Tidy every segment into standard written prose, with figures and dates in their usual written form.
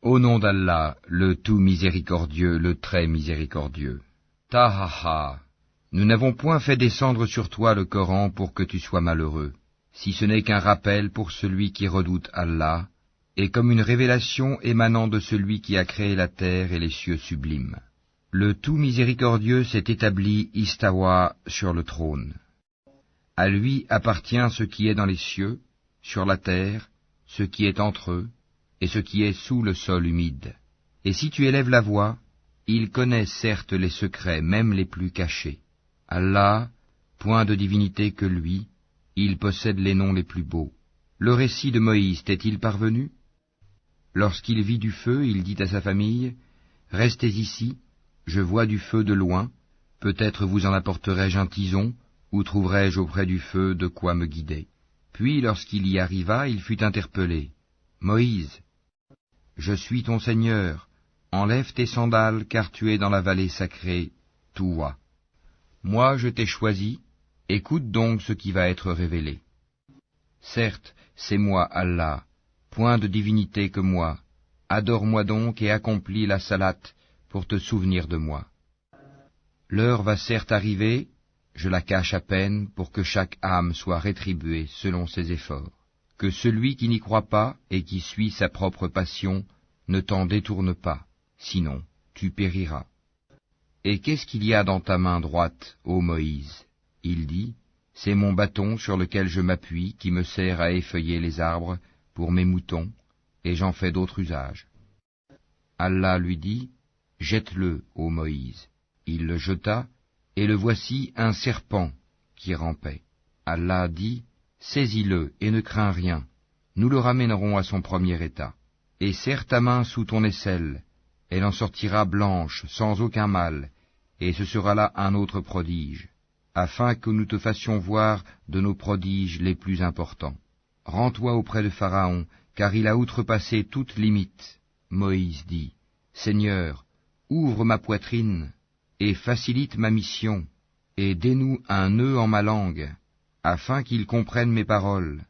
Au nom d'Allah, le tout miséricordieux, le très miséricordieux. Tahaha, nous n'avons point fait descendre sur toi le Coran pour que tu sois malheureux, si ce n'est qu'un rappel pour celui qui redoute Allah, et comme une révélation émanant de celui qui a créé la terre et les cieux sublimes. Le tout miséricordieux s'est établi istawa sur le trône. À lui appartient ce qui est dans les cieux, sur la terre, ce qui est entre eux, et ce qui est sous le sol humide. Et si tu élèves la voix, il connaît certes les secrets, même les plus cachés. Allah, point de divinité que lui, il possède les noms les plus beaux. Le récit de Moïse t'est-il parvenu? Lorsqu'il vit du feu, il dit à sa famille, « Restez ici, je vois du feu de loin, peut-être vous en apporterai-je un tison, ou trouverai-je auprès du feu de quoi me guider. » Puis, lorsqu'il y arriva, il fut interpellé. « Moïse, je suis ton Seigneur, enlève tes sandales, car tu es dans la vallée sacrée, Touwa. Moi je t'ai choisi, écoute donc ce qui va être révélé. Certes, c'est moi Allah, point de divinité que moi, adore-moi donc et accomplis la salate pour te souvenir de moi. L'heure va certes arriver, je la cache à peine pour que chaque âme soit rétribuée selon ses efforts. Que celui qui n'y croit pas et qui suit sa propre passion ne t'en détourne pas, sinon tu périras. Et qu'est-ce qu'il y a dans ta main droite, ô Moïse? Il dit, c'est mon bâton sur lequel je m'appuie qui me sert à effeuiller les arbres pour mes moutons, et j'en fais d'autres usages. Allah lui dit, jette-le, ô Moïse. Il le jeta, et le voici un serpent qui rampait. Allah dit, saisis-le et ne crains rien, nous le ramènerons à son premier état. Et serre ta main sous ton aisselle, elle en sortira blanche, sans aucun mal, et ce sera là un autre prodige, afin que nous te fassions voir de nos prodiges les plus importants. Rends-toi auprès de Pharaon, car il a outrepassé toute limite. Moïse dit, Seigneur, ouvre ma poitrine, et facilite ma mission, et dénoue un nœud en ma langue, afin qu'il comprenne mes paroles.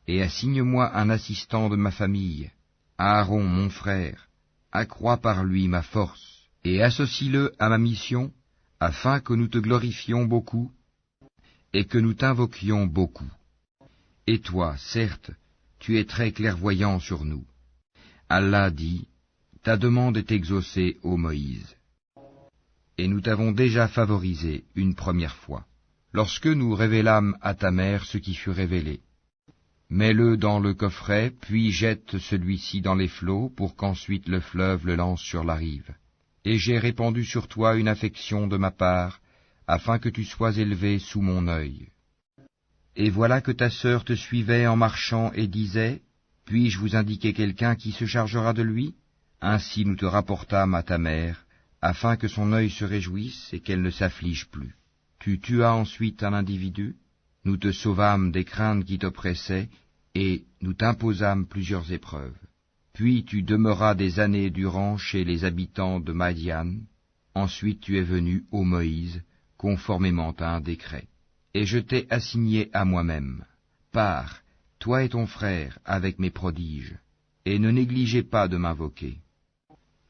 Et assigne-moi un assistant de ma famille, Aaron mon frère, accrois par lui ma force, et associe-le à ma mission, afin que nous te glorifions beaucoup, et que nous t'invoquions beaucoup. Et toi, certes, tu es très clairvoyant sur nous. Allah dit, ta demande est exaucée, ô Moïse. Et nous t'avons déjà favorisé une première fois, lorsque nous révélâmes à ta mère ce qui fut révélé. Mets-le dans le coffret, puis jette celui-ci dans les flots, pour qu'ensuite le fleuve le lance sur la rive. Et j'ai répandu sur toi une affection de ma part, afin que tu sois élevé sous mon œil. Et voilà que ta sœur te suivait en marchant et disait, puis-je vous indiquer quelqu'un qui se chargera de lui? Ainsi nous te rapportâmes à ta mère, afin que son œil se réjouisse et qu'elle ne s'afflige plus. Tu tuas ensuite un individu, nous te sauvâmes des craintes qui t'oppressaient, et nous t'imposâmes plusieurs épreuves. Puis tu demeuras des années durant chez les habitants de Madian. Ensuite tu es venu, ô Moïse, conformément à un décret. Et je t'ai assigné à moi-même. Pars, toi et ton frère, avec mes prodiges, et ne négligez pas de m'invoquer.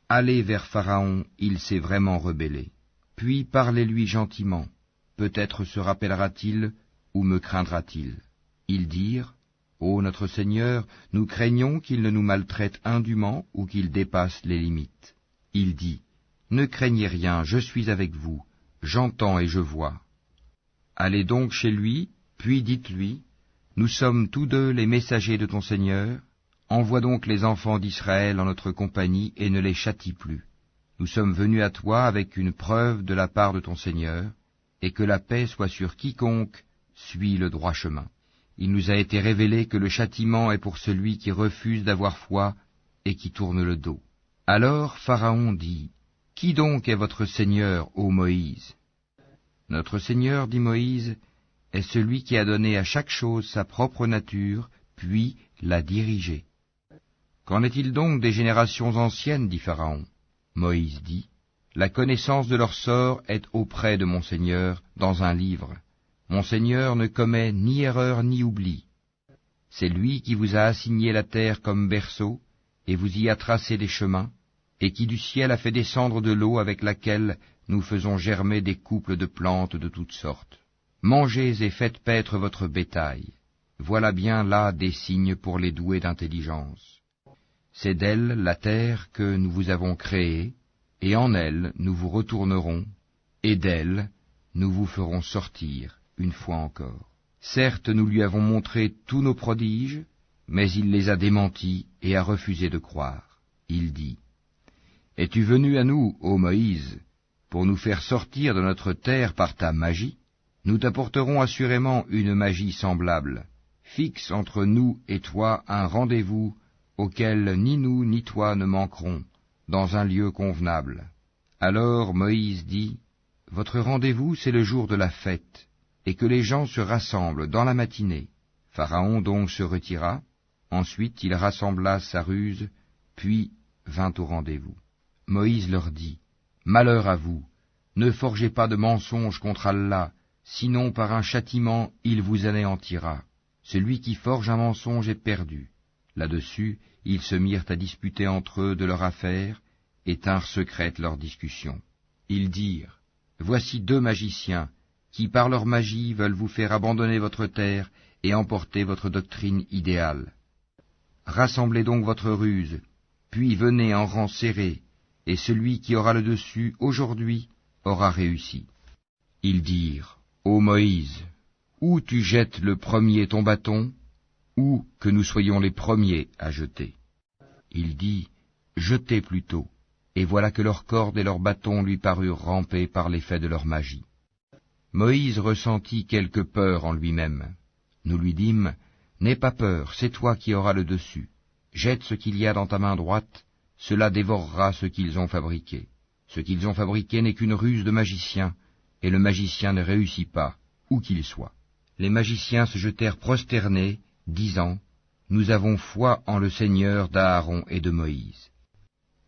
Allez vers Pharaon, il s'est vraiment rebellé. Puis parlez-lui gentiment, peut-être se rappellera-t-il, ou me craindra-t-il. Ils dirent, ô notre Seigneur, nous craignons qu'il ne nous maltraite indûment ou qu'il dépasse les limites. Il dit, ne craignez rien, je suis avec vous, j'entends et je vois. Allez donc chez lui, puis dites-lui, nous sommes tous deux les messagers de ton Seigneur, envoie donc les enfants d'Israël en notre compagnie et ne les châtie plus. Nous sommes venus à toi avec une preuve de la part de ton Seigneur, et que la paix soit sur quiconque suit le droit chemin. Il nous a été révélé que le châtiment est pour celui qui refuse d'avoir foi et qui tourne le dos. Alors Pharaon dit, qui donc est votre Seigneur, ô Moïse? Notre Seigneur, dit Moïse, est celui qui a donné à chaque chose sa propre nature, puis l'a dirigée. Qu'en est-il donc des générations anciennes, dit Pharaon? Moïse dit, la connaissance de leur sort est auprès de mon Seigneur dans un livre. Mon Seigneur ne commet ni erreur ni oubli. C'est lui qui vous a assigné la terre comme berceau, et vous y a tracé des chemins, et qui du ciel a fait descendre de l'eau avec laquelle nous faisons germer des couples de plantes de toutes sortes. Mangez et faites paître votre bétail. Voilà bien là des signes pour les doués d'intelligence. C'est d'elle, la terre, que nous vous avons créée, et en elle nous vous retournerons, et d'elle nous vous ferons sortir une fois encore. Certes, nous lui avons montré tous nos prodiges, mais il les a démentis et a refusé de croire. Il dit, « Es-tu venu à nous, ô Moïse, pour nous faire sortir de notre terre par ta magie? Nous t'apporterons assurément une magie semblable. Fixe entre nous et toi un rendez-vous auquel ni nous ni toi ne manquerons, dans un lieu convenable. » Alors Moïse dit, « Votre rendez-vous, c'est le jour de la fête, et que les gens se rassemblent dans la matinée. » Pharaon donc se retira, ensuite il rassembla sa ruse, puis vint au rendez-vous. Moïse leur dit, « Malheur à vous, ne forgez pas de mensonges contre Allah, sinon par un châtiment il vous anéantira. Celui qui forge un mensonge est perdu. » Là-dessus, ils se mirent à disputer entre eux de leur affaire, et tinrent secrète leur discussion. Ils dirent, « Voici deux magiciens, qui par leur magie veulent vous faire abandonner votre terre et emporter votre doctrine idéale. Rassemblez donc votre ruse, puis venez en rang serré, et celui qui aura le dessus aujourd'hui aura réussi. » Ils dirent, « Ô Moïse, ou tu jettes le premier ton bâton, ou que nous soyons les premiers à jeter. » Il dit, « Jetez plutôt. » Et voilà que leurs cordes et leurs bâtons lui parurent ramper par l'effet de leur magie. Moïse ressentit quelque peur en lui-même. Nous lui dîmes, « N'aie pas peur, c'est toi qui auras le dessus. Jette ce qu'il y a dans ta main droite, cela dévorera ce qu'ils ont fabriqué. Ce qu'ils ont fabriqué n'est qu'une ruse de magicien, et le magicien ne réussit pas, où qu'il soit. » Les magiciens se jetèrent prosternés, disant, « Nous avons foi en le Seigneur d'Aaron et de Moïse. »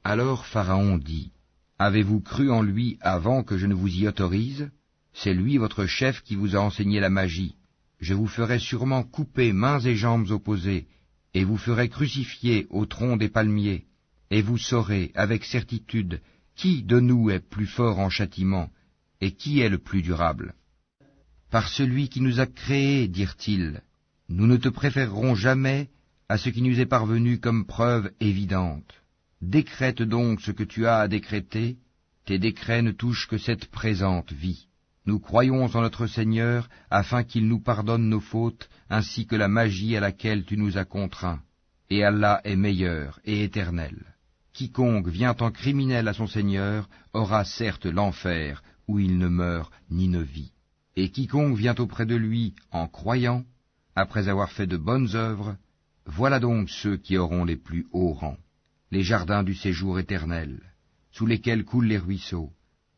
Alors Pharaon dit, « Avez-vous cru en lui avant que je ne vous y autorise? C'est lui votre chef qui vous a enseigné la magie. Je vous ferai sûrement couper mains et jambes opposées, et vous ferai crucifier au tronc des palmiers, et vous saurez avec certitude qui de nous est plus fort en châtiment, et qui est le plus durable. Par celui qui nous a créés, dirent-ils, nous ne te préférerons jamais à ce qui nous est parvenu comme preuve évidente. Décrète donc ce que tu as à décréter, tes décrets ne touchent que cette présente vie. Nous croyons en notre Seigneur afin qu'il nous pardonne nos fautes ainsi que la magie à laquelle tu nous as contraints. Et Allah est meilleur et éternel. Quiconque vient en criminel à son Seigneur aura certes l'enfer où il ne meurt ni ne vit. Et quiconque vient auprès de lui en croyant, après avoir fait de bonnes œuvres, voilà donc ceux qui auront les plus hauts rangs. Les jardins du séjour éternel, sous lesquels coulent les ruisseaux,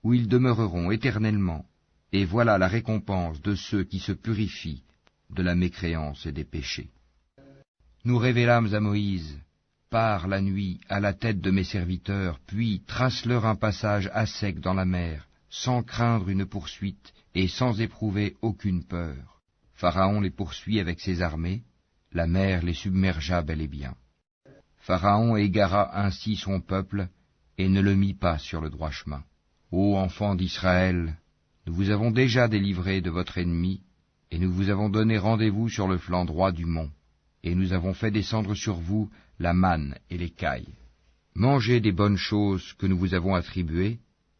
où ils demeureront éternellement, et voilà la récompense de ceux qui se purifient de la mécréance et des péchés. Nous révélâmes à Moïse, pars la nuit à la tête de mes serviteurs, puis trace-leur un passage à sec dans la mer, sans craindre une poursuite et sans éprouver aucune peur. Pharaon les poursuit avec ses armées, la mer les submergea bel et bien. Pharaon égara ainsi son peuple, et ne le mit pas sur le droit chemin. Ô enfants d'Israël, nous vous avons déjà délivrés de votre ennemi, et nous vous avons donné rendez-vous sur le flanc droit du mont, et nous avons fait descendre sur vous la manne et l'écaille. Mangez des bonnes choses que nous vous avons attribuées,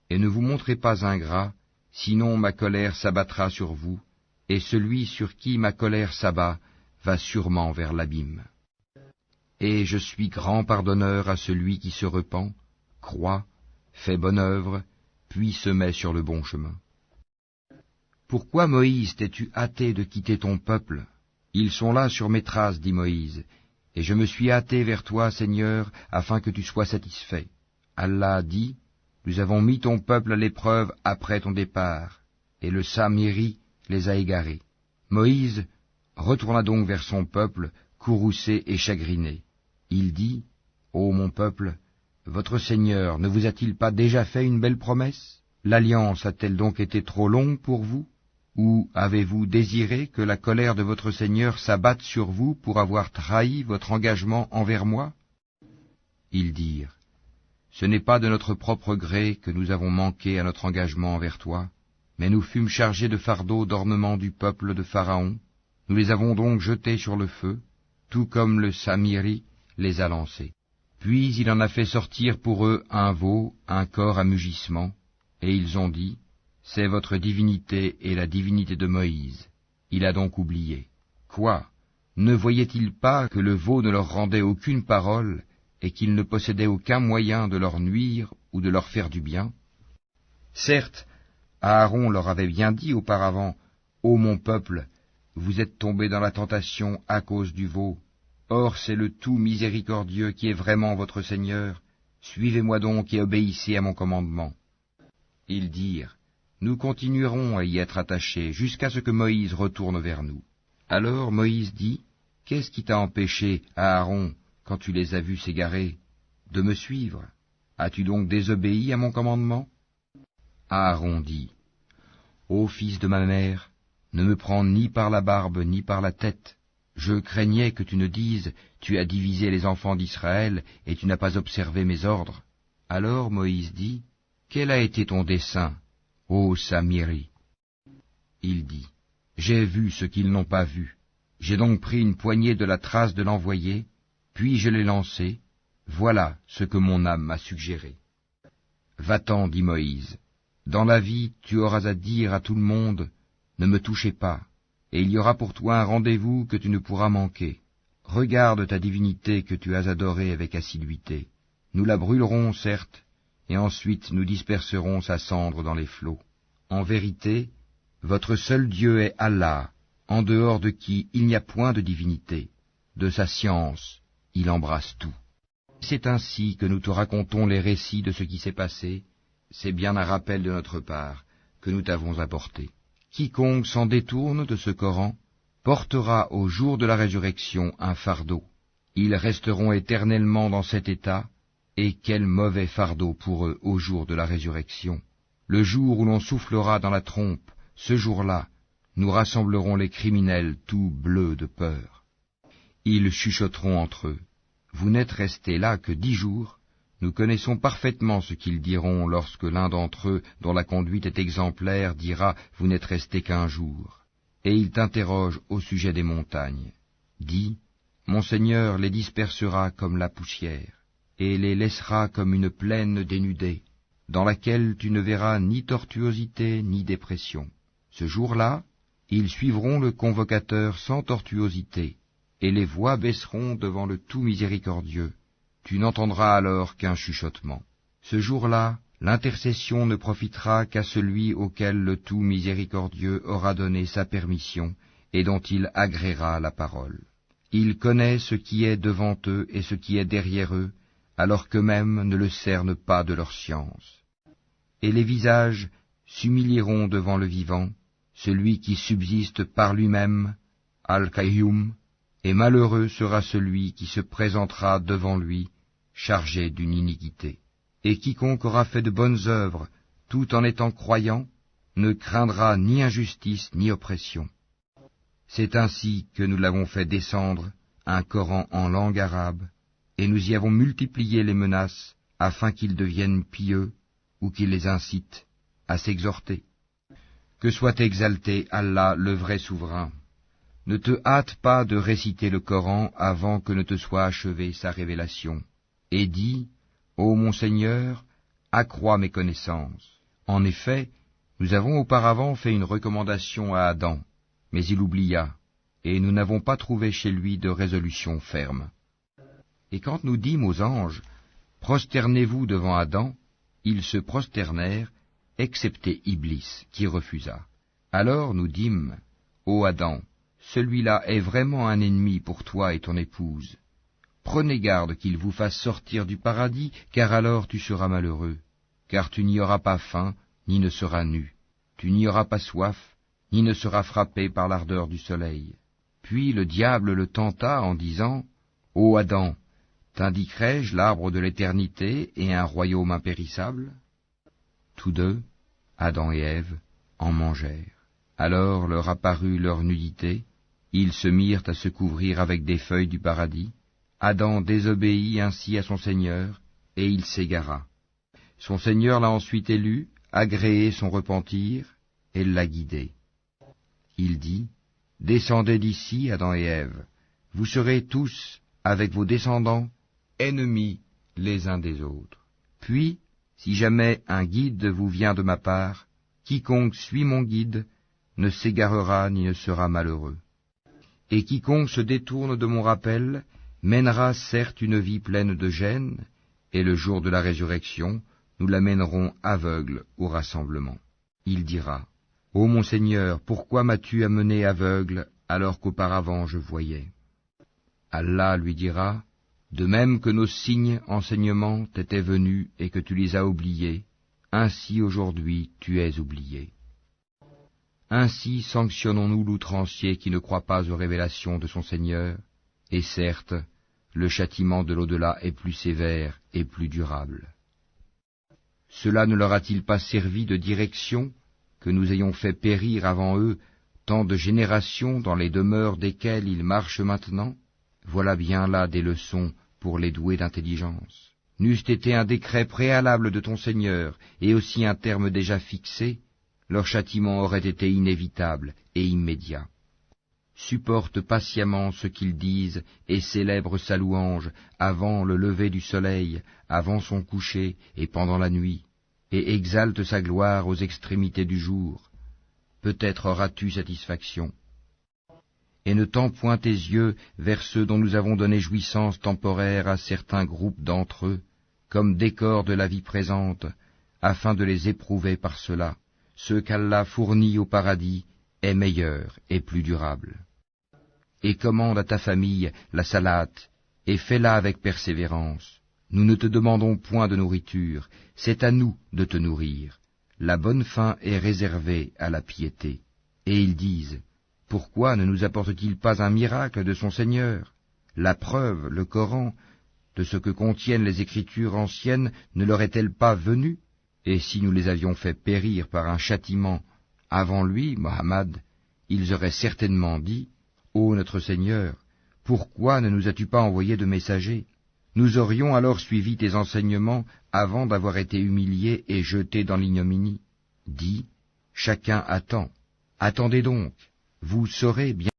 et ne vous montrez pas ingrats, sinon ma colère s'abattra sur vous, et celui sur qui ma colère s'abat va sûrement vers l'abîme. Et je suis grand pardonneur à celui qui se repent, croit, fait bonne œuvre, puis se met sur le bon chemin. Pourquoi, Moïse, t'es-tu hâté de quitter ton peuple? Ils sont là sur mes traces, dit Moïse, et je me suis hâté vers toi, Seigneur, afin que tu sois satisfait. Allah dit, nous avons mis ton peuple à l'épreuve après ton départ, et le Samiri les a égarés. Moïse retourna donc vers son peuple, courroucé et chagriné. Il dit, ô mon peuple, votre Seigneur ne vous a-t-il pas déjà fait une belle promesse? L'alliance a-t-elle donc été trop longue pour vous? Ou avez-vous désiré que la colère de votre Seigneur s'abatte sur vous pour avoir trahi votre engagement envers moi? Ils dirent, « Ce n'est pas de notre propre gré que nous avons manqué à notre engagement envers toi, mais nous fûmes chargés de fardeaux d'ornement du peuple de Pharaon, nous les avons donc jetés sur le feu, tout comme le Samiri les a lancés. Puis il en a fait sortir pour eux un veau, un corps à mugissement, et ils ont dit, « C'est votre divinité et la divinité de Moïse. » Il a donc oublié. Quoi? Ne voyait-il pas que le veau ne leur rendait aucune parole, et qu'il ne possédait aucun moyen de leur nuire ou de leur faire du bien? Certes, Aaron leur avait bien dit auparavant, « Ô mon peuple, vous êtes tombés dans la tentation à cause du veau. Or c'est le tout miséricordieux qui est vraiment votre Seigneur. Suivez-moi donc et obéissez à mon commandement. » Ils dirent, « Nous continuerons à y être attachés jusqu'à ce que Moïse retourne vers nous. » Alors Moïse dit, « Qu'est-ce qui t'a empêché, Aaron, quand tu les as vus s'égarer, de me suivre? As-tu donc désobéi à mon commandement? » Aaron dit, « Ô fils de ma mère, ne me prends ni par la barbe ni par la tête. Je craignais que tu ne dises, tu as divisé les enfants d'Israël et tu n'as pas observé mes ordres. » Alors Moïse dit, « Quel a été ton dessein, ô Samiri ?» Il dit, « J'ai vu ce qu'ils n'ont pas vu. J'ai donc pris une poignée de la trace de l'envoyé, puis je l'ai lancé. Voilà ce que mon âme m'a suggéré. » Va-t'en, dit Moïse. Dans la vie, tu auras à dire à tout le monde, « Ne me touchez pas. » Et il y aura pour toi un rendez-vous que tu ne pourras manquer. Regarde ta divinité que tu as adorée avec assiduité. Nous la brûlerons, certes, et ensuite nous disperserons sa cendre dans les flots. En vérité, votre seul Dieu est Allah, en dehors de qui il n'y a point de divinité. De sa science, il embrasse tout. C'est ainsi que nous te racontons les récits de ce qui s'est passé. C'est bien un rappel de notre part que nous t'avons apporté. Quiconque s'en détourne de ce Coran portera au jour de la résurrection un fardeau. Ils resteront éternellement dans cet état, et quel mauvais fardeau pour eux au jour de la résurrection. Le jour où l'on soufflera dans la trompe, ce jour-là, nous rassemblerons les criminels tout bleus de peur. Ils chuchoteront entre eux. Vous n'êtes restés là que 10 jours. Nous connaissons parfaitement ce qu'ils diront lorsque l'un d'entre eux, dont la conduite est exemplaire, dira « Vous n'êtes restés qu'1 jour ». Et ils t'interrogent au sujet des montagnes. Dis, mon Seigneur les dispersera comme la poussière, et les laissera comme une plaine dénudée, dans laquelle tu ne verras ni tortuosité ni dépression. Ce jour-là, ils suivront le convocateur sans tortuosité, et les voix baisseront devant le tout miséricordieux. Tu n'entendras alors qu'un chuchotement. Ce jour-là, l'intercession ne profitera qu'à celui auquel le tout miséricordieux aura donné sa permission et dont il agréera la parole. Il connaît ce qui est devant eux et ce qui est derrière eux, alors qu'eux-mêmes ne le cernent pas de leur science. Et les visages s'humilieront devant le vivant, celui qui subsiste par lui-même, Al-Qayyum, et malheureux sera celui qui se présentera devant lui, chargé d'une iniquité. Et quiconque aura fait de bonnes œuvres, tout en étant croyant, ne craindra ni injustice ni oppression. C'est ainsi que nous l'avons fait descendre, un Coran en langue arabe, et nous y avons multiplié les menaces, afin qu'ils deviennent pieux, ou qu'ils les incitent à s'exhorter. Que soit exalté Allah, le vrai souverain. Ne te hâte pas de réciter le Coran avant que ne te soit achevée sa révélation. Et dis, ô mon Seigneur, accrois mes connaissances. En effet, nous avons auparavant fait une recommandation à Adam, mais il oublia, et nous n'avons pas trouvé chez lui de résolution ferme. Et quand nous dîmes aux anges, prosternez-vous devant Adam, ils se prosternèrent, excepté Iblis, qui refusa. Alors nous dîmes, ô Adam, celui-là est vraiment un ennemi pour toi et ton épouse. Prenez garde qu'il vous fasse sortir du paradis, car alors tu seras malheureux, car tu n'y auras pas faim, ni ne seras nu. Tu n'y auras pas soif, ni ne seras frappé par l'ardeur du soleil. Puis le diable le tenta en disant, « Ô Adam, t'indiquerai-je l'arbre de l'éternité et un royaume impérissable ?» Tous deux, Adam et Ève, en mangèrent. Alors leur apparut leur nudité, ils se mirent à se couvrir avec des feuilles du paradis. Adam désobéit ainsi à son Seigneur, et il s'égara. Son Seigneur l'a ensuite élu, agréé son repentir, et l'a guidé. Il dit, « Descendez d'ici, Adam et Ève, vous serez tous, avec vos descendants, ennemis les uns des autres. Puis, si jamais un guide vous vient de ma part, quiconque suit mon guide ne s'égarera ni ne sera malheureux. Et quiconque se détourne de mon rappel mènera certes une vie pleine de gêne, et le jour de la résurrection, nous l'amènerons aveugle au rassemblement. Il dira, « Ô mon Seigneur, pourquoi m'as-tu amené aveugle alors qu'auparavant je voyais ?» Allah lui dira, « De même que nos signes enseignements t'étaient venus et que tu les as oubliés, ainsi aujourd'hui tu es oublié. » Ainsi sanctionnons-nous l'outrancier qui ne croit pas aux révélations de son Seigneur, et certes, le châtiment de l'au-delà est plus sévère et plus durable. Cela ne leur a-t-il pas servi de direction que nous ayons fait périr avant eux tant de générations dans les demeures desquelles ils marchent maintenant? Voilà bien là des leçons pour les doués d'intelligence. N'eût été un décret préalable de ton Seigneur, et aussi un terme déjà fixé, leur châtiment aurait été inévitable et immédiat. Supporte patiemment ce qu'ils disent et célèbre sa louange avant le lever du soleil, avant son coucher et pendant la nuit, et exalte sa gloire aux extrémités du jour. Peut-être auras-tu satisfaction. Et ne tends point tes yeux vers ceux dont nous avons donné jouissance temporaire à certains groupes d'entre eux, comme décor de la vie présente, afin de les éprouver par cela. Ce qu'Allah fournit au paradis est meilleur et plus durable. Et commande à ta famille la salate, et fais-la avec persévérance. Nous ne te demandons point de nourriture, c'est à nous de te nourrir. La bonne fin est réservée à la piété. Et ils disent, pourquoi ne nous apporte-t-il pas un miracle de son Seigneur? La preuve, le Coran, de ce que contiennent les Écritures anciennes ne leur est-elle pas venue? Et si nous les avions fait périr par un châtiment avant lui, Mohammed, ils auraient certainement dit, « Ô notre Seigneur, pourquoi ne nous as-tu pas envoyé de messagers? Nous aurions alors suivi tes enseignements avant d'avoir été humiliés et jetés dans l'ignominie. » Dis, chacun attend. Attendez donc, vous saurez bien.